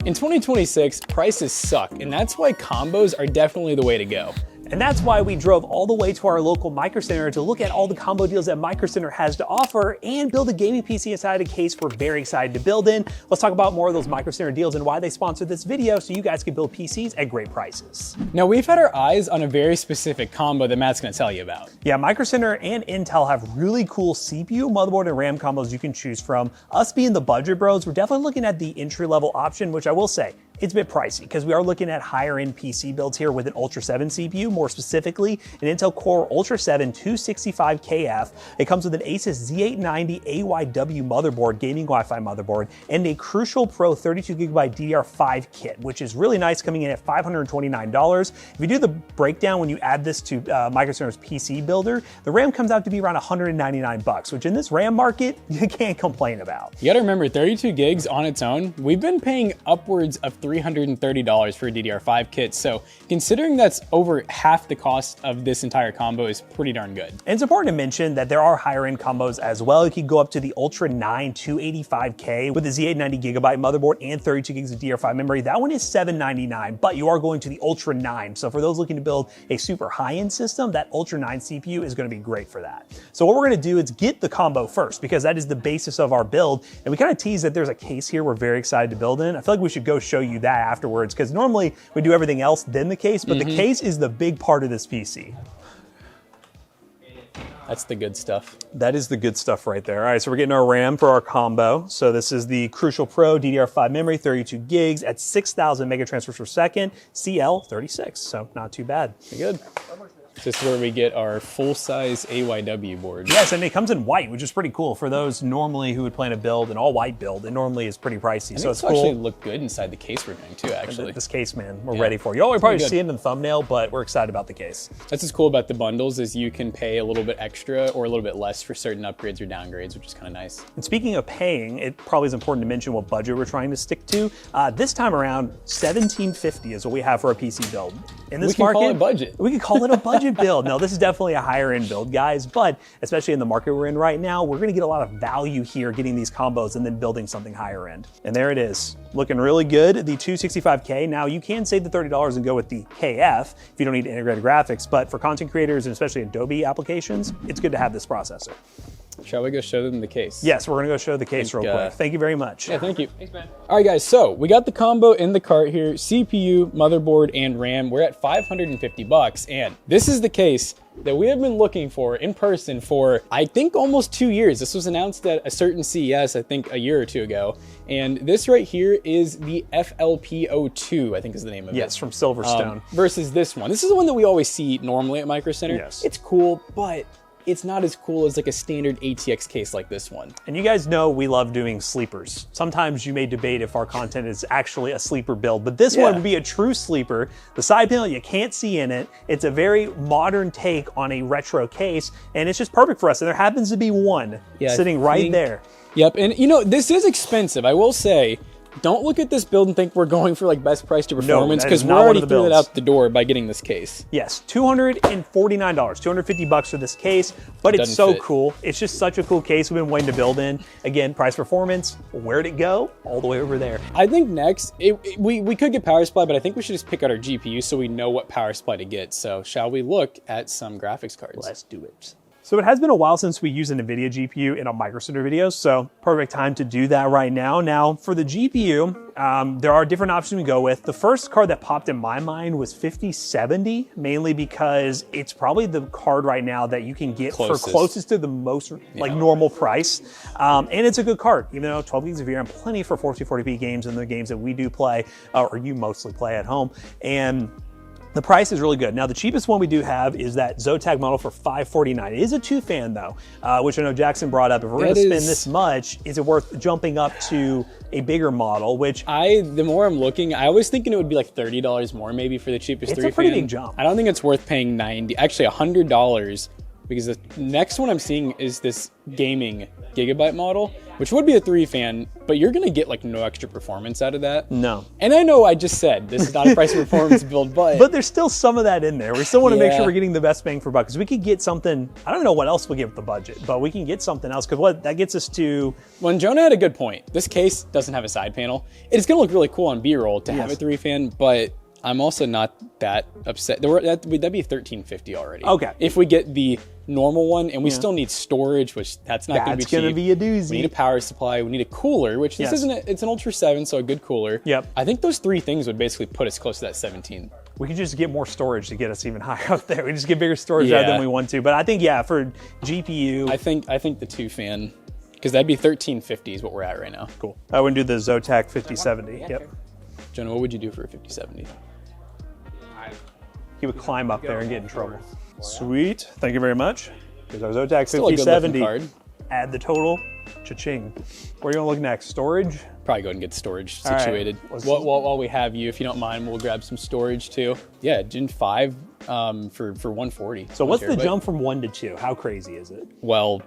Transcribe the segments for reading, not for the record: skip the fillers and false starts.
In 2026, prices suck, and that's why combos are definitely the way to go. And that's why we drove all the way to our local Microcenter to look at all the combo deals that Microcenter has to offer and build a gaming PC inside a case we're very excited to build in. Let's talk about more of those Microcenter deals and why they sponsored this video so you guys can build PCs at great prices. Now, we've had our eyes on a very specific combo that Matt's gonna tell you about. Yeah, Microcenter and Intel have really cool CPU, motherboard, and RAM combos you can choose from. Us being the budget bros, we're definitely looking at the entry-level option, which I will say, it's a bit pricey because we are looking at higher end PC builds here with an Ultra 7 CPU, more specifically an Intel Core Ultra 7 265KF. It comes with an Asus Z890 AYW motherboard, gaming Wi-Fi motherboard, and a Crucial Pro 32GB DDR5 kit, which is really nice, coming in at $529. If you do the breakdown, when you add this to Microcenter's PC builder, the RAM comes out to be around $199, which in this RAM market, you can't complain about. You gotta remember, 32 gigs on its own, we've been paying upwards of $330 for a DDR5 kit, so considering that's over half the cost of this entire combo is pretty darn good. And it's important to mention that there are higher end combos as well. You can go up to the Ultra 9 285K with a Z890GB motherboard and 32 gigs of DDR5 memory. That one is $799, but you are going to the Ultra 9. So for those looking to build a super high-end system, that Ultra 9 CPU is gonna be great for that. So what we're gonna do is get the combo first, because that is the basis of our build. And we kind of tease that there's a case here we're very excited to build in. I feel like we should go show you that afterwards, because normally we do everything else then the case, but the case is the big part of this PC. That's the good stuff. That is the good stuff right there. All right, so we're getting our RAM for our combo. So this is the Crucial Pro DDR5 memory, 32 gigs at 6,000 mega transfers per second, CL36, so not too bad. Pretty good. This is where we get our full-size AYW board. Yes, and it comes in white, which is pretty cool for those normally who would plan to build an all-white build. It normally is pretty pricey, so it's cool. Actually look good inside the case we're doing too, actually. This case, man, we're ready for you. You'll probably see it in the thumbnail, but we're excited about the case. That's what's cool about the bundles is you can pay a little bit extra or a little bit less for certain upgrades or downgrades, which is kind of nice. And speaking of paying, it probably is important to mention what budget we're trying to stick to. This time around, $1,750 is what we have for a PC build. In this market, call it budget. We could call it a budget build. Now, this is definitely a higher end build, guys, but especially in the market we're in right now, we're gonna get a lot of value here getting these combos and then building something higher end. And there it is, looking really good, the 265K. Now, you can save the $30 and go with the KF if you don't need integrated graphics, but for content creators and especially Adobe applications, it's good to have this processor. Shall we go show them the case? Yes, we're gonna go show the case real quick. Thank you very much. Yeah, thank you. Thanks, man. All right, guys, so we got the combo in the cart here, CPU, motherboard, and RAM. We're at $550, and this is the case that we have been looking for in person for, I think, almost 2 years. This was announced at a certain CES, I think a year or two ago. And this right here is the FLP02, I think is the name of it. Yes, from Silverstone. Versus this one. This is the one that we always see normally at Microcenter. Yes. It's cool, but it's not as cool as like a standard ATX case like this one. And you guys know we love doing sleepers. Sometimes you may debate if our content is actually a sleeper build, but this one would be a true sleeper. The side panel, you can't see in it. It's a very modern take on a retro case, and it's just perfect for us. And there happens to be one sitting right there. Yep, and you know, this is expensive, I will say. Don't look at this build and think we're going for like best price to performance, because we're already threw it out the door by getting this case. Yes, $249, $250 for this case, but it's so cool. It's just such a cool case we've been waiting to build in. Again, price performance, where'd it go? All the way over there. I think next, we could get power supply, but I think we should just pick out our GPU so we know what power supply to get. So shall we look at some graphics cards? Let's do it. So it has been a while since we used an NVIDIA GPU in a Microcenter video, so perfect time to do that right now. Now, for the GPU, there are different options we go with. The first card that popped in my mind was 5070, mainly because it's probably the card right now that you can get for closest to the most like normal price. And it's a good card, even though 12 gigs of VRAM, plenty for 1440p games and the games that we do play, or you mostly play at home. And the price is really good. Now, the cheapest one we do have is that Zotac model for $549. It is a 2-fan though, which I know Jackson brought up. If we're gonna spend this much, is it worth jumping up to a bigger model, which the more I'm looking, I was thinking it would be like $30 more maybe for the cheapest 3-fan. It's a pretty big jump. I don't think it's worth paying $90, actually $100 because the next one I'm seeing is this gaming Gigabyte model, which would be a 3-fan, but you're gonna get like no extra performance out of that. No. And I know I just said this is not a price performance build, but there's still some of that in there. We still want to make sure we're getting the best bang for buck, because we could get something. I don't know what else we get with the budget, but we can get something else, because what that gets us to. When Jonah had a good point. This case doesn't have a side panel. It's gonna look really cool on B-roll to have a 3-fan, but I'm also not that upset. That'd be $1350 already. Okay. If we get the normal one, and we still need storage, which that's not going to be cheap. That's going to be a doozy. We need a power supply. We need a cooler, which this isn't. It's an Ultra 7, so a good cooler. Yep. I think those 3 things would basically put us close to that 17. We could just get more storage to get us even higher up there. We just get bigger storage out than we want to. But I think for GPU, I think the 2-fan, because that'd be $1350 is what we're at right now. Cool. I would do the Zotac 5070. Yep. Jonah, what would you do for a 5070? He would climb up there and get in trouble. Sweet. Thank you very much. Here's our Zotac Still a good looking 5070. card. Add the total. Cha-ching. Where are you gonna look next? Storage? Probably go ahead and get storage All right. situated. While we have you, if you don't mind, we'll grab some storage too. Yeah, Gen 5 for 140. So what's the jump from 1 to 2? How crazy is it? Well,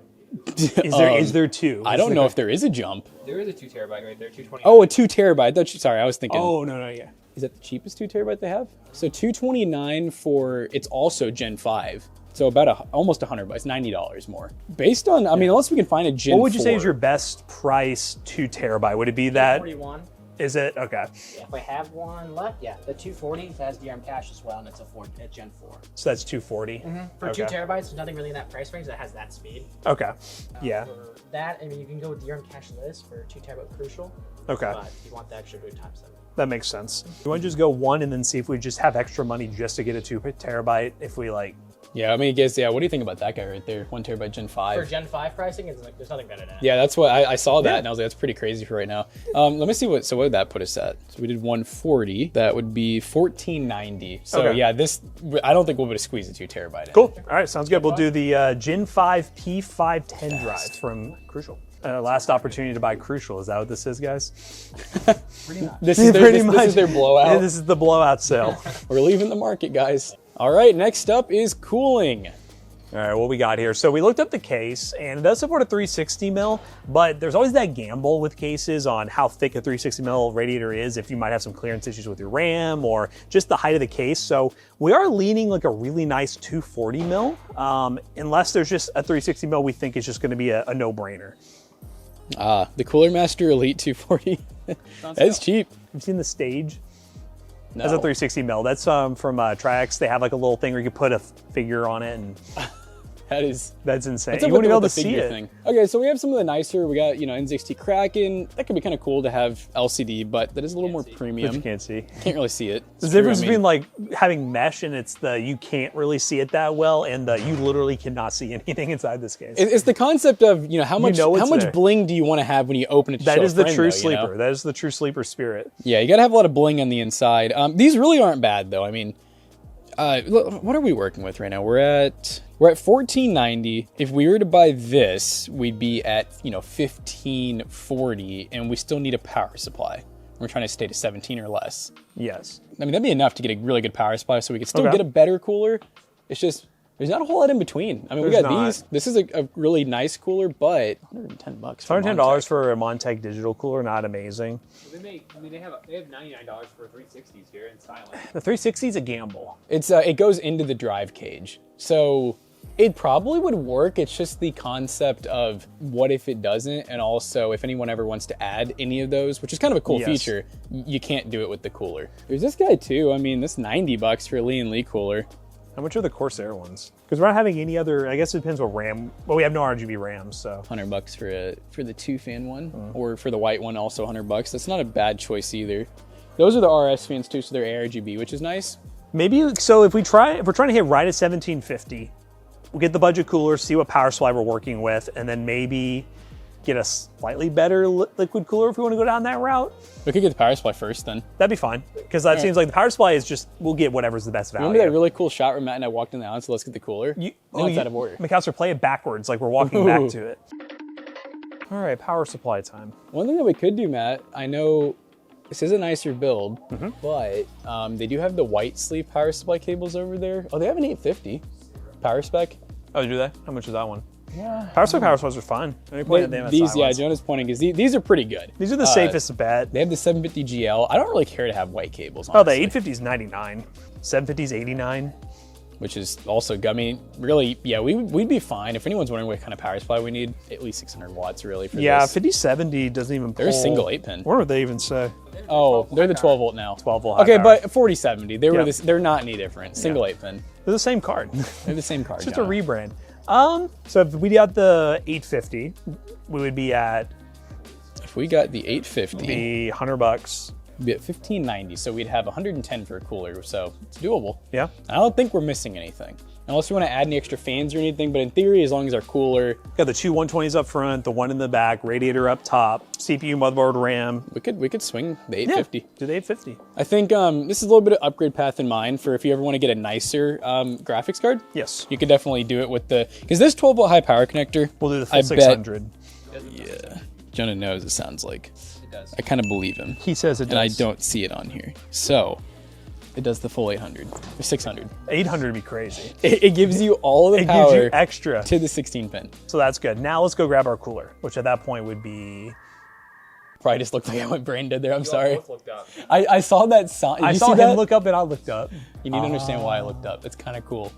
is there 2? I don't know if there is a jump. There is a 2 terabyte right there, 220. Oh, a 2 terabyte. Sorry, I was thinking. Oh, no, yeah. Is that the cheapest 2 terabyte they have? So 229 for, it's also Gen 5. So about almost $100, $90 more. Based on, I mean, unless we can find a Gen 4. What would you say is your best price 2 terabyte? Would it be that? 41. Is it? Okay. Yeah, if I have one left, the 240 has DRM cache as well, and it's a Gen 4. So that's 240? For 2 terabytes, there's nothing really in that price range that has that speed. Okay. Yeah. For that, I mean, you can go with DRM cache-less for 2 terabyte Crucial. Okay. But if you want the extra boot time, 7. That makes sense. You want to just go 1 and then see if we just have extra money just to get a 2 terabyte if we like. Yeah, I mean, I guess, what do you think about that guy right there? 1 terabyte Gen 5. For Gen 5 pricing, it's like, there's nothing better than that. Yeah, that's what I saw that and I was like, that's pretty crazy for right now. Let me see what did that put us at? So we did 140. That would be 1490. So yeah, I don't think we'll be able to squeeze a 2 terabyte. Cool. All right, sounds good. We'll do the Gen 5 P510 drive from Crucial. Last opportunity to buy Crucial. Is that what this is, guys? Pretty much. This is their blowout. Yeah, this is the blowout sale. We're leaving the market, guys. All right, next up is cooling. All right, what we got here? So we looked up the case, and it does support a 360 mil, but there's always that gamble with cases on how thick a 360 mil radiator is, if you might have some clearance issues with your RAM or just the height of the case. So we are leaning like a really nice 240 mil, unless there's just a 360 mil we think is just gonna be a no-brainer. The Cooler Master Elite 240. That's cheap. You've seen the Stage? No. That's a 360 mil. That's from Triax. They have like a little thing where you can put a figure on it, and that's insane. You won't be able to see it. Thing. Okay, so we have some of the nicer. We got N60 Kraken. That could be kind of cool to have LCD, but that is a little more premium. But you can't see. Can't really see it. There's a difference between like having mesh and it's you can't really see it that well, and you literally cannot see anything inside this case. It's the concept of how much bling do you want to have when you open it to that show is a the friend, true though, sleeper. That is the true sleeper spirit. Yeah, you gotta have a lot of bling on the inside. These really aren't bad though. I mean, what are we working with right now? We're at $1490. If we were to buy this, we'd be at $1540, and we still need a power supply. We're trying to stay to 17 or less. Yes. I mean, that'd be enough to get a really good power supply, so we could still get a better cooler. It's just there's not a whole lot in between. I mean, we got these. This is a really nice cooler, but $110. $110 for a Montech digital cooler, not amazing. They have $99 for 360s here in silent. The 360 is a gamble. It goes into the drive cage, so it probably would work. It's just the concept of what if it doesn't, and also if anyone ever wants to add any of those, which is kind of a cool feature, you can't do it with the cooler. There's this guy too. I mean, this $90 for a Lee & Lee cooler. How much are the Corsair ones? Because we're not having any other, I guess it depends what RAM, well, we have no RGB RAM, so. $100 for the 2-fan one, or for the white one, also $100. That's not a bad choice either. Those are the RS fans too, so they're ARGB, which is nice. Maybe, so if we're trying to hit right at 1750, we'll get the budget cooler, see what power supply we're working with, and then maybe get a slightly better liquid cooler if we want to go down that route. We could get the power supply first then. That'd be fine, because that seems like the power supply is just, we'll get whatever's the best value. Remember that really cool shot where Matt and I walked in the aisle, so let's get the cooler? It's out of order. McAllister, play it backwards, like we're walking back to it. All right, power supply time. One thing that we could do, Matt, I know this is a nicer build, but they do have the white sleeve power supply cables over there. Oh, they have an 850 power spec. Oh, do they? How much is that one? Yeah. Power supplies are fine. These, yeah, Jonah's pointing is these are pretty good. These are the safest bet. They have the 750GL. I don't really care to have white cables, honestly. Oh, the 850 is 99. 750 is 89. Which is also, I mean, really, yeah, we'd be fine. If anyone's wondering what kind of power supply we need, at least 600 watts really for yeah, this. 5070 doesn't even pull. They're a single 8-pin. What do they even say? Oh, they're the 12 volt now. 12 volt. Okay, power. but 4070, they're not any different. Single 8-pin. They're the same card. They're the same card. It's just a rebrand. So if we got the 850, we would be at. If we got the 850, be $100. we'd be at 1590, so we'd have 110 for a cooler, so it's doable. Yeah. I don't think we're missing anything. Unless you want to add any extra fans or anything, but in theory, as long as our cooler... Got the two 120s up front, the one in the back, radiator up top, CPU, motherboard, RAM. We could swing the 850. Yeah, do the 850. I think this is a little bit of upgrade path in mind for if you ever want to get a nicer graphics card. Yes. You could definitely do it with the... Because this 12 volt high power connector... We'll do the full 600. Yeah. Jonah knows it sounds like. It does. I kind of believe him. He says it does. And I don't see it on here. So... It does the full 800 or 600. 800 would be crazy. It gives you all the It power gives you extra. to the 16 pin. So that's good. Now let's go grab our cooler, which at that point would be... Probably just looked like what Brain did there. I'm sorry. Both looked up. I saw that sound. I saw him look up and I looked up. You need to understand why I looked up. It's kind of cool.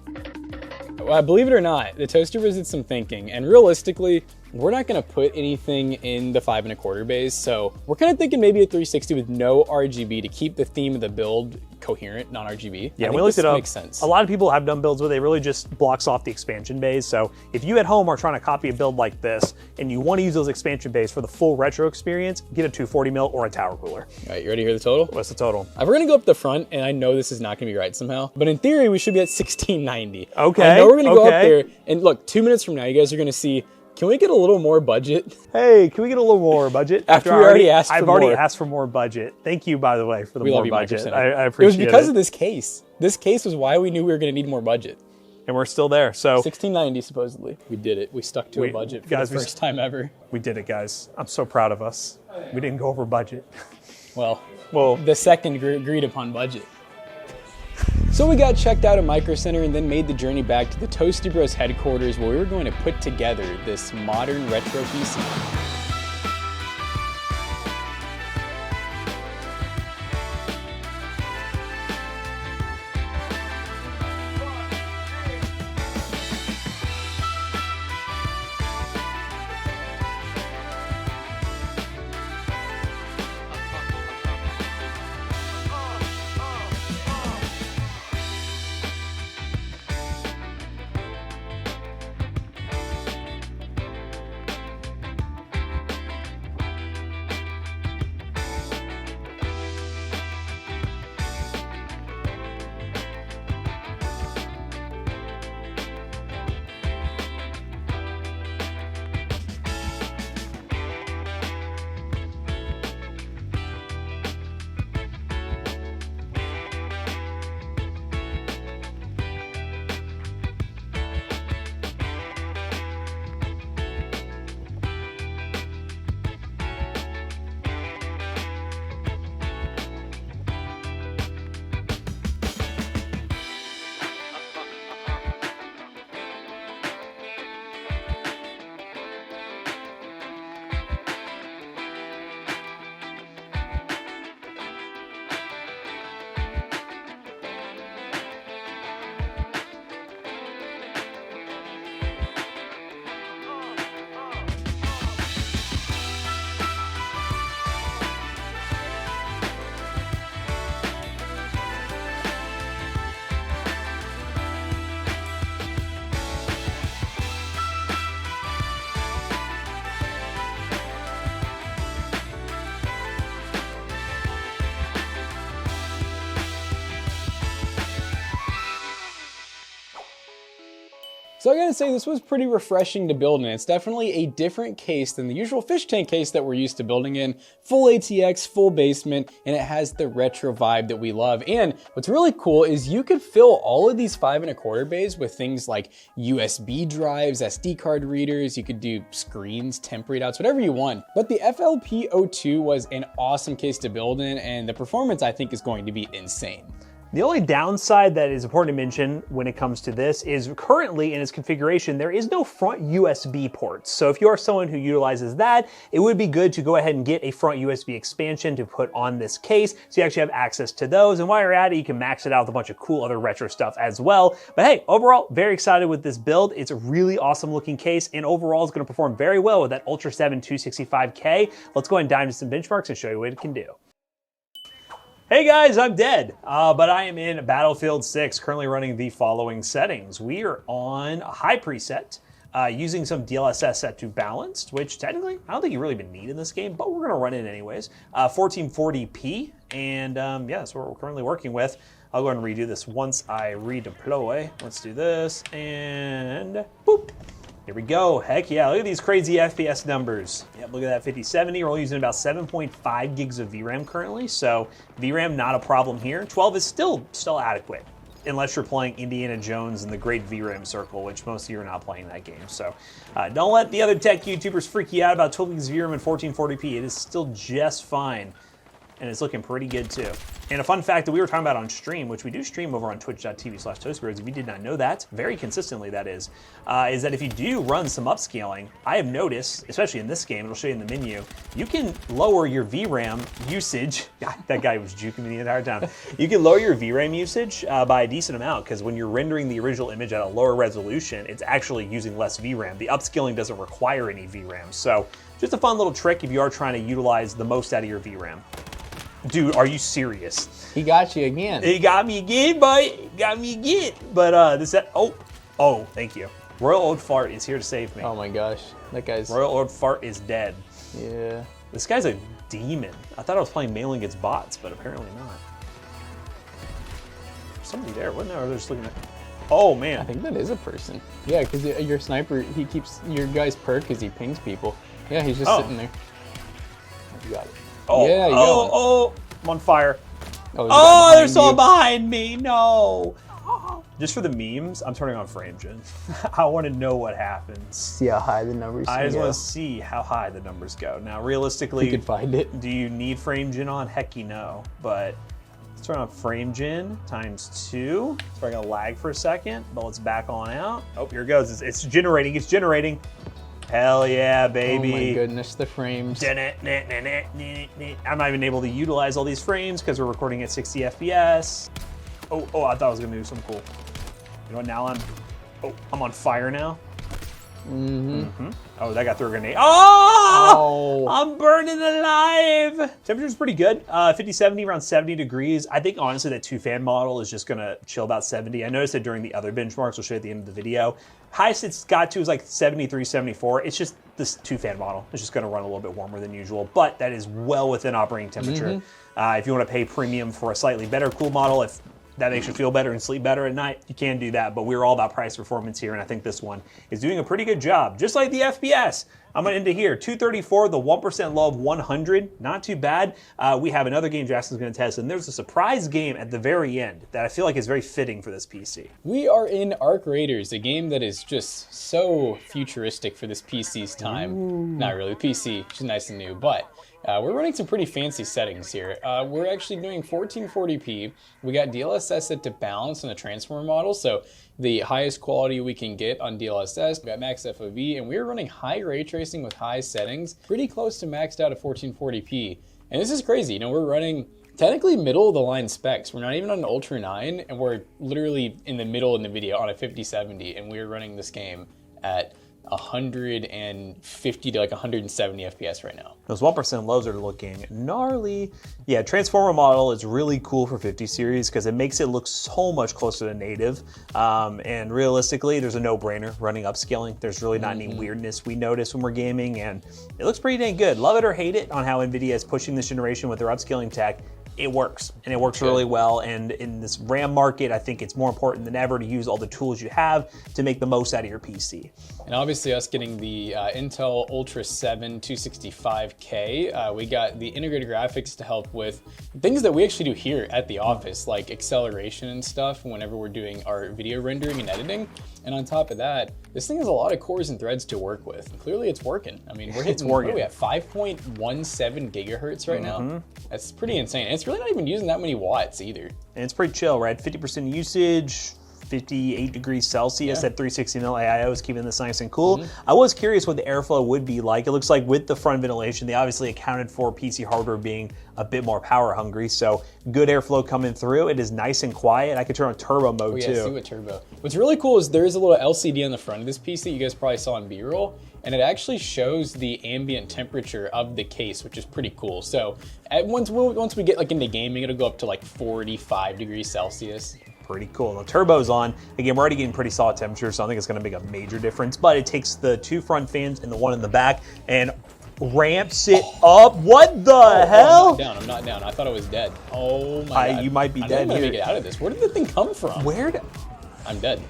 Well, believe it or not, the toaster did some thinking, and realistically, we're not going to put anything in the 5 1/4 bays, so we're kind of thinking maybe a 360 with no RGB to keep the theme of the build coherent, non-RGB. Yeah, I we think looked this it up. Makes sense. A lot of people have done builds where they really just blocks off the expansion bays. So if you at home are trying to copy a build like this and you want to use those expansion bays for the full retro experience, get a 240 mil or a tower cooler. All right, you ready to hear the total? What's the total? We're going to go up the front, and I know this is not going to be right somehow, but in theory, we should be at 1690. Okay. I know we're going to go up there, and look, 2 minutes from now, you guys are going to see, can we get a little more budget? Hey, can we get a little more budget? After we already asked for I've more. already asked for more budget. Thank you, by the way, for the We more love you, budget. Microcenter. I It appreciate was it. because of this case. This case was why we knew we were going to need more budget. And we're still there. So 1690 supposedly. We did it. We stuck to a budget for guys, the first time ever. we did it, guys. I'm so proud of us. We didn't go over budget. Well, Well, the second agreed upon budget. So we got checked out at Microcenter and then made the journey back to the Toasty Bros headquarters where we were going to put together this modern retro PC. So I gotta say, this was pretty refreshing to build in. It's definitely a different case than the usual fish tank case that we're used to building in. Full ATX, full basement, and it has the retro vibe that we love. And what's really cool is you could fill all of these 5 1/4 bays with things like USB drives, SD card readers, you could do screens, temp readouts, whatever you want. But the FLP02 was an awesome case to build in, and the performance I think is going to be insane. The only downside that is important to mention when it comes to this is currently in its configuration, there is no front USB ports. So if you are someone who utilizes that, it would be good to go ahead and get a front USB expansion to put on this case so you actually have access to those. And while you're at it, you can max it out with a bunch of cool other retro stuff as well. But hey, overall, very excited with this build. It's a really awesome looking case, and overall it's going to perform very well with that Ultra 7 265K. Let's go ahead and dive into some benchmarks and show you what it can do. Hey guys, I'm dead, but I am in Battlefield 6, currently running the following settings. We are on a high preset, using some DLSS set to balanced, which technically I don't think you really even need in this game, but we're gonna run it anyways. 1440p, and yeah, that's what we're currently working with. I'll go ahead and redo this once I redeploy. Let's do this, and boop. Here we go. Heck yeah, look at these crazy FPS numbers. Yep, look at that 5070. We're only using about 7.5 gigs of VRAM currently, so VRAM not a problem here. 12 is still adequate, unless you're playing Indiana Jones in the Great VRAM Circle, which most of you are not playing that game. So don't let the other tech YouTubers freak you out about 12 gigs of VRAM and 1440p. It is still just fine, and it's looking pretty good too. And a fun fact that we were talking about on stream, which we do stream over on twitch.tv/toastbros, if you did not know that, very consistently that is that if you do run some upscaling, I have noticed, especially in this game, it'll show you in the menu, you can lower your VRAM usage. That guy was juking me the entire time. You can lower your VRAM usage by a decent amount, because when you're rendering the original image at a lower resolution, it's actually using less VRAM. The upscaling doesn't require any VRAM. So just a fun little trick if you are trying to utilize the most out of your VRAM. Dude, are you serious? He got you again. He got me again, boy. Got me again. But oh, thank you. Royal Old Fart is here to save me. Oh my gosh, that guy's... Royal Old Fart is dead. Yeah. This guy's a demon. I thought I was playing Mailing Against Bots, but apparently not. There's somebody there, wasn't there? Or they're just looking at... Oh, man. I think that is a person. Yeah, because your sniper, he keeps... Your guy's perk because he pings people. Yeah, he's just sitting there. You got it. Oh, yeah, you got oh, I'm on fire. Oh, there's someone behind me. No. Just for the memes, I'm turning on frame gen. I want to know what happens. See how high the numbers go. I just want to see how high the numbers go. Now, realistically, you could find it. Do you need frame gen on? Heck, no. But let's turn on frame gen times 2. It's probably gonna lag for a second, but let's back on out. Oh, here it goes. It's generating. It's generating. Hell yeah, baby. Oh my goodness, the frames. I'm not even able to utilize all these frames because we're recording at 60 FPS. Oh, I thought I was gonna do something cool. You know what, now I'm on fire now. Oh, that got through a grenade. Oh! I'm burning alive. Temperature's pretty good. 50-70, around 70 degrees. I think honestly that 2-fan model is just gonna chill about 70. I noticed that during the other benchmarks, we'll show you at the end of the video. Highest it's got to is like 73, 74. It's just this 2-fan model. It's just gonna run a little bit warmer than usual, but that is well within operating temperature. If you wanna pay premium for a slightly better cool model, if that makes you feel better and sleep better at night, you can do that, but we're all about price performance here, and I think this one is doing a pretty good job. Just like the FPS, I'm gonna end it here. 234, the 1% low of 100, not too bad. We have another game Jackson's gonna test, and there's a surprise game at the very end that I feel like is very fitting for this PC. We are in Arc Raiders, a game that is just so futuristic for this PC's time. Ooh. Not really, PC, just nice and new, but we're running some pretty fancy settings here. We're actually doing 1440p. We got DLSS set to balance on the transformer model, so the highest quality we can get on DLSS. We got max FOV, and we're running high ray tracing with high settings, pretty close to maxed out at 1440p. And this is crazy, you know, we're running technically middle of the line specs. We're not even on an Ultra 9, and we're literally in the middle of the video on a 5070, and we're running this game at 150 to like 170 FPS right now. Those 1% lows are looking gnarly. Yeah, transformer model is really cool for 50 series because it makes it look so much closer to native. And realistically, there's a no-brainer running upscaling. There's really not any weirdness we notice when we're gaming, and it looks pretty dang good. Love it or hate it on how NVIDIA is pushing this generation with their upscaling tech. It works, and it works really well. And in this RAM market, I think it's more important than ever to use all the tools you have to make the most out of your PC. And obviously us getting the Intel Ultra 7 265K, we got the integrated graphics to help with things that we actually do here at the office, like acceleration and stuff whenever we're doing our video rendering and editing. And on top of that, this thing has a lot of cores and threads to work with. And clearly it's working. I mean, we're hitting, what are we at, 5.17 gigahertz right now? That's pretty insane. And it's really not even using that many watts either. And it's pretty chill, right? 50% usage, 58 degrees Celsius at 360 mil AIO is keeping this nice and cool. I was curious what the airflow would be like. It looks like with the front ventilation, they obviously accounted for PC hardware being a bit more power hungry. So good airflow coming through. It is nice and quiet. I could turn on turbo mode too. See what turbo. What's really cool is there is a little LCD on the front of this PC you guys probably saw in B-roll, and it actually shows the ambient temperature of the case, which is pretty cool. So once we get like into gaming, it'll go up to like 45 degrees Celsius. Pretty cool. The turbo's on. Again, we're already getting pretty solid temperatures, so I don't think it's going to make a major difference. But it takes the 2 front fans and the 1 in the back and ramps it up. What the hell? I'm not down. I thought I was dead. Oh my God. You might be dead I'm gonna here. get out of this. Where did the thing come from? I'm dead.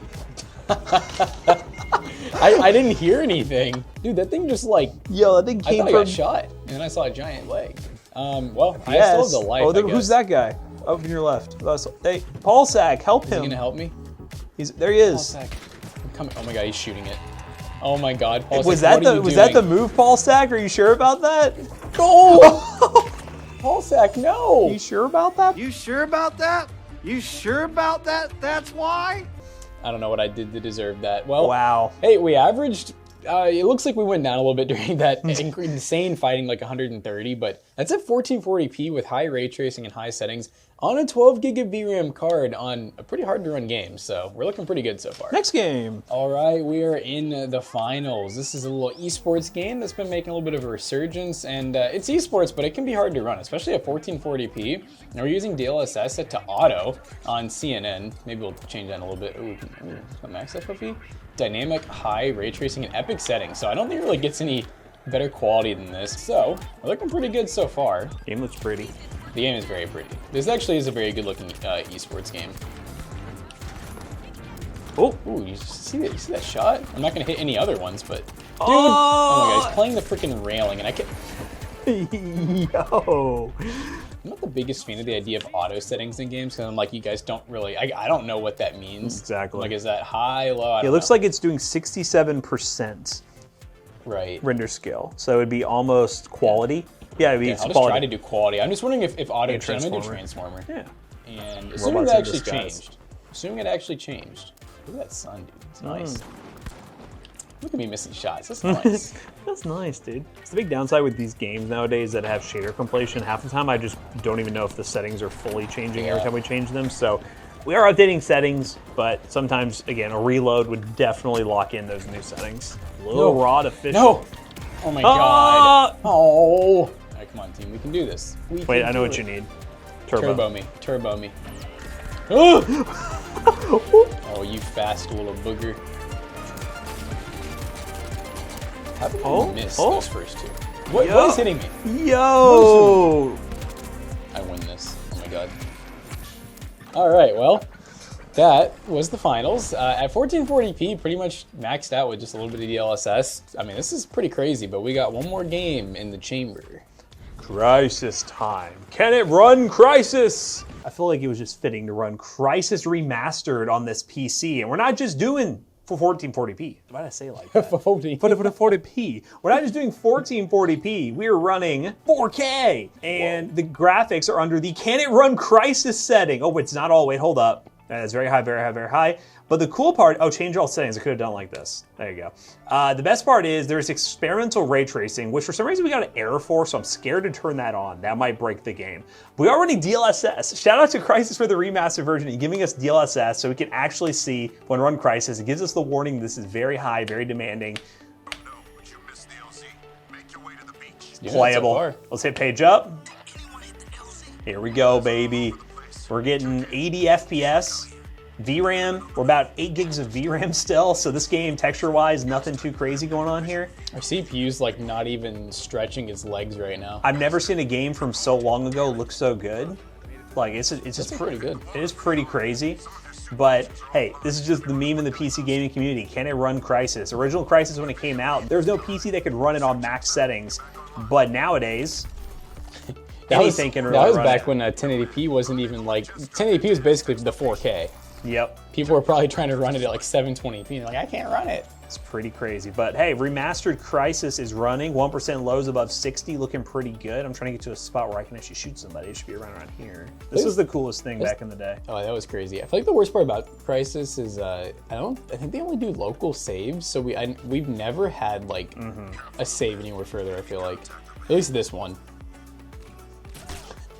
I didn't hear anything. Dude, that thing just like... Yo, that thing came I from... got shot, and then I saw a giant leg. Well, I still have the life, I guess. Who's that guy? Up on your left. Hey, Paul Sack, help him. Is he gonna help me? There he is. Paul Sack. I'm coming. Oh my God, he's shooting it. Oh my God, Paul Was Sack, that the move, Paul Sack? Are you sure about that? Oh! Paul Sack, no! You sure about that? You sure about that? You sure about that? That's why? I don't know what I did to deserve that. Well, wow. Hey, we averaged, it looks like we went down a little bit during that insane fighting, like 130, but that's at 1440p with high ray tracing and high settings on a 12 gig of VRAM card on a pretty hard to run game. So we're looking pretty good so far. Next game. All right, we are in the finals. This is a little esports game that's been making a little bit of a resurgence, and it's esports, but it can be hard to run, especially at 1440p. And we're using DLSS set to auto on CNN. Maybe we'll change that in a little bit. Ooh, max FOV. Dynamic, high, ray tracing, and epic settings. So I don't think it really gets any better quality than this. So we're looking pretty good so far. Game looks pretty. The game is very pretty. This actually is a very good looking esports game. Oh, ooh, you see that shot? I'm not gonna hit any other ones, but dude, oh my God, he's playing the freaking railing, and I can't. Yo. I'm not the biggest fan of the idea of auto settings in games, because I'm like, you guys don't really, I don't know what that means. Exactly. Like, is that high, low? It looks like it's doing 67% render scale, so it would be almost quality. Yeah, it'd be I'll just quality. try to do quality. I'm just wondering if auto. I'm gonna do Transformer. Yeah. And assuming it actually changed. Assuming it actually changed. Look at that sun, dude. It's nice. Look at me missing shots. That's nice. That's nice, dude. It's the big downside with these games nowadays that have shader compilation. Half the time, I just don't even know if the settings are fully changing every time we change them. So we are updating settings, but sometimes, again, a reload would definitely lock in those new settings. Little rod official. No. Oh my God. Oh. All right, come on, team. We can do this. Wait, I know what you need. Turbo me. Turbo me. Oh, you fast little booger. How did I miss those first two? What is hitting me? Yo! I win this. Oh my God. All right, well, that was the finals. At 1440p, pretty much maxed out with just a little bit of DLSS. I mean, this is pretty crazy, but we got one more game in the chamber. Crysis time. Can it run Crysis? I feel like it was just fitting to run Crysis Remastered on this PC, and we're not just doing for 1440p. Why did I say it like that? 40p. We're not just doing 1440p. We're running 4K, and the graphics are under the Can It Run Crysis setting. Oh, it's not all. Wait, hold up. That's very high, very high, very high. But the cool part, change all settings. I could have done like this. There you go. The best part is there's experimental ray tracing, which for some reason we got an error for, so I'm scared to turn that on. That might break the game. We are running DLSS. Shout out to Crysis for the remastered version and giving us DLSS so we can actually see when run Crysis. It gives us the warning this is very high, very demanding. Playable. So let's hit page up. Here we go, baby. We're getting 80 FPS. VRAM, we're about 8 gigs of VRAM still, so this game, texture-wise, nothing too crazy going on here. Our CPU's like not even stretching its legs right now. I've never seen a game from so long ago look so good. Like, it's just pretty good. It is pretty crazy. But hey, this is just the meme in the PC gaming community. Can it run Crysis? Original Crysis, when it came out, there was no PC that could run it on max settings. But nowadays, anything can really run it. That was back when 1080p wasn't even like, 1080p was basically the 4K. Yep. People were probably trying to run it at like 720p and like, I can't run it. It's pretty crazy. But hey, remastered Crysis is running. 1% lows above 60, looking pretty good. I'm trying to get to a spot where I can actually shoot somebody. It should be around here. This was the coolest thing back in the day. Oh, that was crazy. I feel like the worst part about Crysis is I think they only do local saves, so we've never had like a save anywhere further. I feel like, at least this one.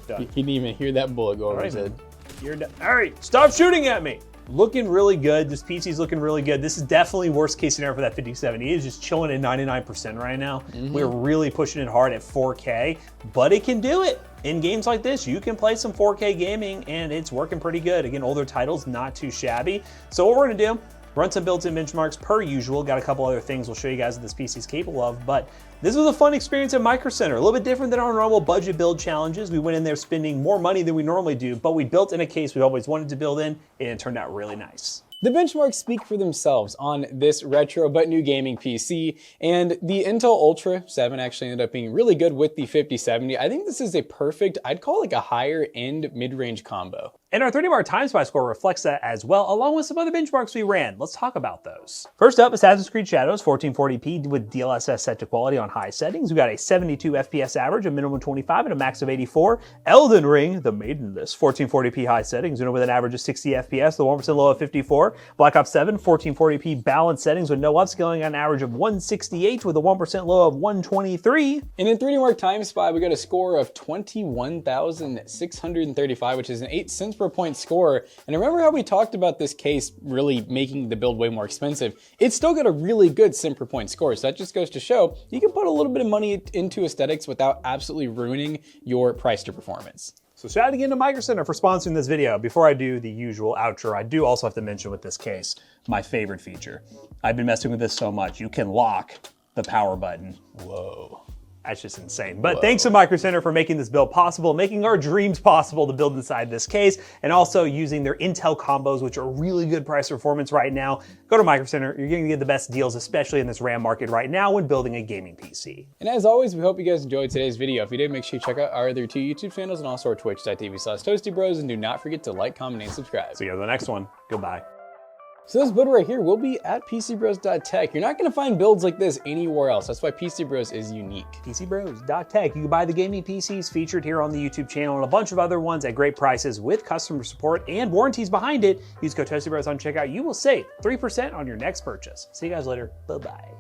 Done. He didn't even hear that bullet go over his head. You're done. All right, stop shooting at me. Looking really good. This PC's looking really good. This is definitely worst case scenario for that 5070. It is just chilling at 99% right now. We're really pushing it hard at 4K, but it can do it. In games like this, you can play some 4K gaming and it's working pretty good. Again, older titles, not too shabby. So what we're gonna do, run some built-in benchmarks per usual. Got a couple other things we'll show you guys what this PC is capable of, but this was a fun experience at Microcenter. A little bit different than our normal budget build challenges. We went in there spending more money than we normally do, but we built in a case we always wanted to build in, and it turned out really nice. The benchmarks speak for themselves on this retro but new gaming PC, and the Intel Ultra 7 actually ended up being really good with the 5070. I think this is a perfect, I'd call it like a higher end mid-range combo. And our 30-bar time spy score reflects that as well, along with some other benchmarks we ran. Let's talk about those. First up, Assassin's Creed Shadows, 1440p with DLSS set to quality on high settings. We got a 72 FPS average, a minimum 25, and a max of 84. Elden Ring, the maiden list, 1440p high settings, with an average of 60 FPS, the 1% low of 54. Black Ops 7, 1440p balanced settings with no upscaling, on an average of 168 with a 1% low of 123. And in 3D Mark Time Spy, we got a score of 21,635, which is an 8 cents per point score. And remember how we talked about this case really making the build way more expensive? It's still got a really good cent per point score. So that just goes to show you can put a little bit of money into aesthetics without absolutely ruining your price to performance. So shout out again to Microcenter for sponsoring this video. Before I do the usual outro, I do also have to mention with this case, my favorite feature. I've been messing with this so much, you can lock the power button. Whoa. That's just insane. But thanks to Microcenter for making this build possible, making our dreams possible to build inside this case, and also using their Intel combos, which are really good price performance right now. Go to Microcenter, you're gonna get the best deals, especially in this RAM market right now when building a gaming PC. And as always, we hope you guys enjoyed today's video. If you did, make sure you check out our other 2 YouTube channels and also our twitch.tv/ToastyBros, and do not forget to like, comment, and subscribe. See you on the next one. Goodbye. So this build right here will be at PCBros.tech. You're not gonna find builds like this anywhere else. That's why PC Bros is unique. PCBros.tech. You can buy the gaming PCs featured here on the YouTube channel and a bunch of other ones at great prices with customer support and warranties behind it. Use code ToastyBros on checkout. You will save 3% on your next purchase. See you guys later. Bye-bye.